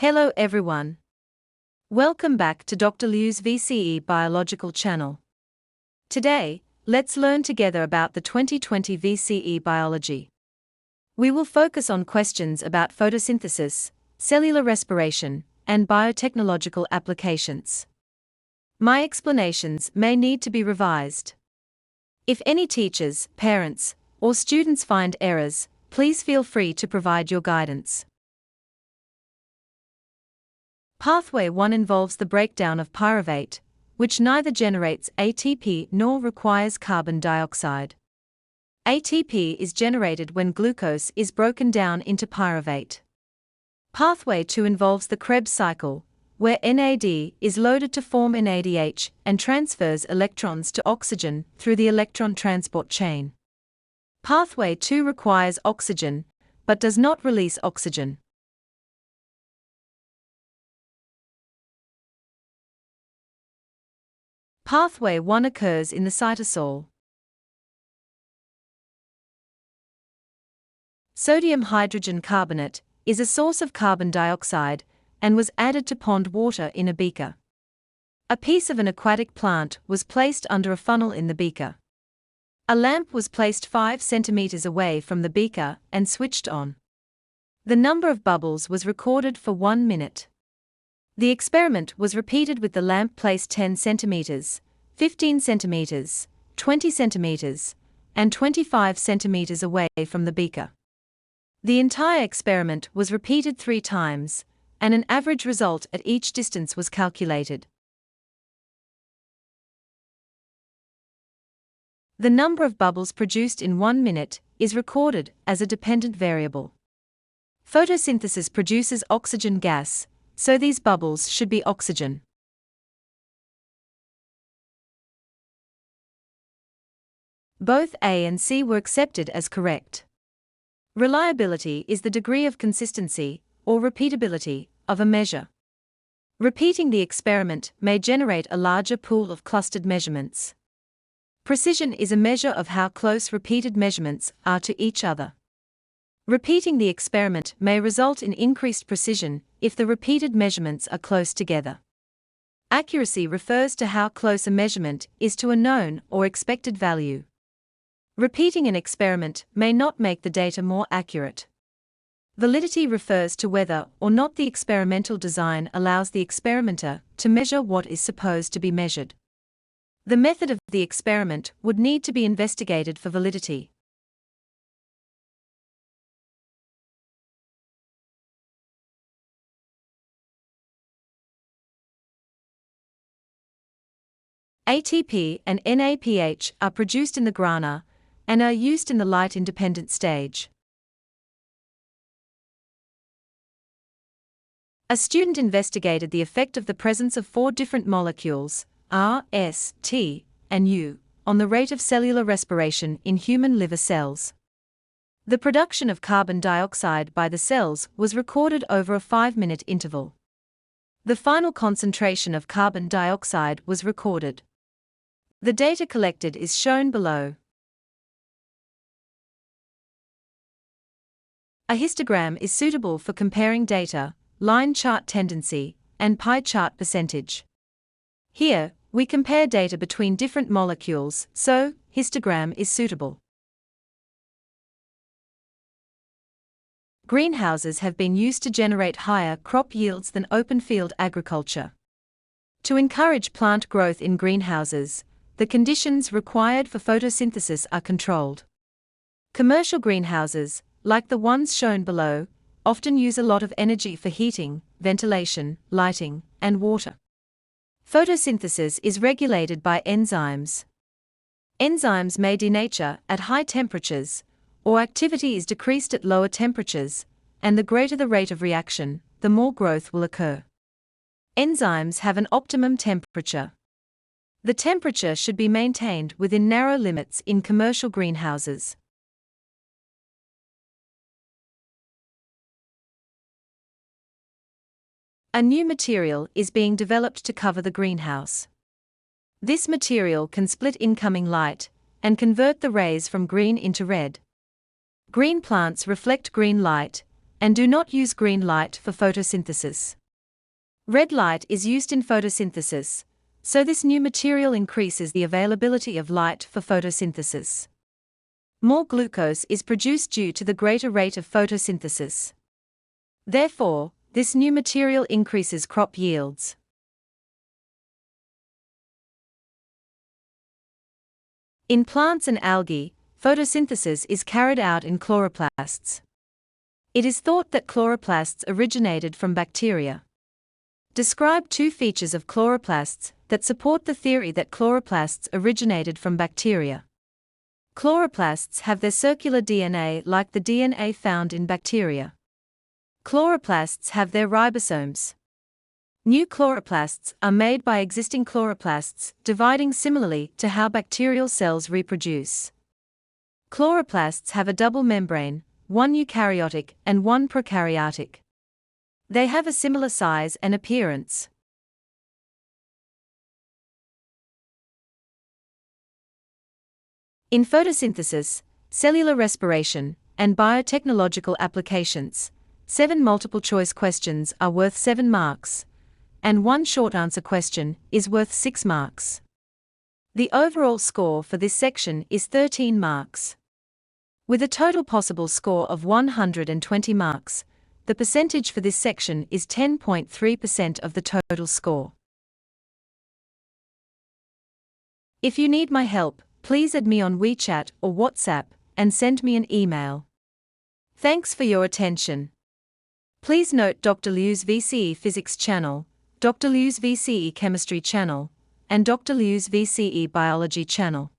Hello everyone. Welcome back to Dr. Liu's VCE Biological channel. Today, let's learn together about the 2020 VCE Biology. We will focus on questions about photosynthesis, cellular respiration, and biotechnological applications. My explanations may need to be revised. If any teachers, parents, or students find errors, please feel free to provide your guidance. Pathway 1 involves the breakdown of pyruvate, which neither generates ATP nor requires carbon dioxide. ATP is generated when glucose is broken down into pyruvate. Pathway 2 involves the Krebs cycle, where NAD is loaded to form NADH and transfers electrons to oxygen through the electron transport chain. Pathway 2 requires oxygen, but does not release oxygen. Pathway 1 occurs in the cytosol. Sodium hydrogen carbonate is a source of carbon dioxide and was added to pond water in a beaker. A piece of an aquatic plant was placed under a funnel in the beaker. A lamp was placed 5 centimeters away from the beaker and switched on. The number of bubbles was recorded for 1 minute. The experiment was repeated with the lamp placed 10 centimeters, 15 centimeters, 20 centimeters, and 25 centimeters away from the beaker. The entire experiment was repeated 3 times, and an average result at each distance was calculated. The number of bubbles produced in 1 minute is recorded as a dependent variable. Photosynthesis produces oxygen gas, so these bubbles should be oxygen. Both A and C were accepted as correct. Reliability is the degree of consistency, or repeatability, of a measure. Repeating the experiment may generate a larger pool of clustered measurements. Precision is a measure of how close repeated measurements are to each other. Repeating the experiment may result in increased precision if the repeated measurements are close together. Accuracy refers to how close a measurement is to a known or expected value. Repeating an experiment may not make the data more accurate. Validity refers to whether or not the experimental design allows the experimenter to measure what is supposed to be measured. The method of the experiment would need to be investigated for validity. ATP and NADH are produced in the grana and are used in the light-independent stage. A student investigated the effect of the presence of 4 different molecules, R, S, T, and U, on the rate of cellular respiration in human liver cells. The production of carbon dioxide by the cells was recorded over a 5-minute interval. The final concentration of carbon dioxide was recorded. The data collected is shown below. A histogram is suitable for comparing data, line chart tendency, and pie chart percentage. Here, we compare data between different molecules, so histogram is suitable. Greenhouses have been used to generate higher crop yields than open-field agriculture. To encourage plant growth in greenhouses, the conditions required for photosynthesis are controlled. Commercial greenhouses, like the ones shown below, often use a lot of energy for heating, ventilation, lighting, and water. Photosynthesis is regulated by enzymes. Enzymes may denature at high temperatures, or activity is decreased at lower temperatures, and the greater the rate of reaction, the more growth will occur. Enzymes have an optimum temperature. The temperature should be maintained within narrow limits in commercial greenhouses. A new material is being developed to cover the greenhouse. This material can split incoming light and convert the rays from green into red. Green plants reflect green light, and do not use green light for photosynthesis. Red light is used in photosynthesis, so this new material increases the availability of light for photosynthesis. More glucose is produced due to the greater rate of photosynthesis. Therefore, this new material increases crop yields. In plants and algae, photosynthesis is carried out in chloroplasts. It is thought that chloroplasts originated from bacteria. Describe 2 features of chloroplasts that support the theory that chloroplasts originated from bacteria. Chloroplasts have their circular DNA like the DNA found in bacteria. Chloroplasts have their ribosomes. New chloroplasts are made by existing chloroplasts dividing similarly to how bacterial cells reproduce. Chloroplasts have a double membrane, one eukaryotic and one prokaryotic. They have a similar size and appearance. In photosynthesis, cellular respiration, and biotechnological applications, 7 multiple-choice questions are worth 7 marks, and 1 short-answer question is worth 6 marks. The overall score for this section is 13 marks. With a total possible score of 120 marks, the percentage for this section is 10.3% of the total score. If you need my help, please add me on WeChat or WhatsApp and send me an email. Thanks for your attention. Please note Dr. Liu's VCE Physics channel, Dr. Liu's VCE Chemistry channel, and Dr. Liu's VCE Biology channel.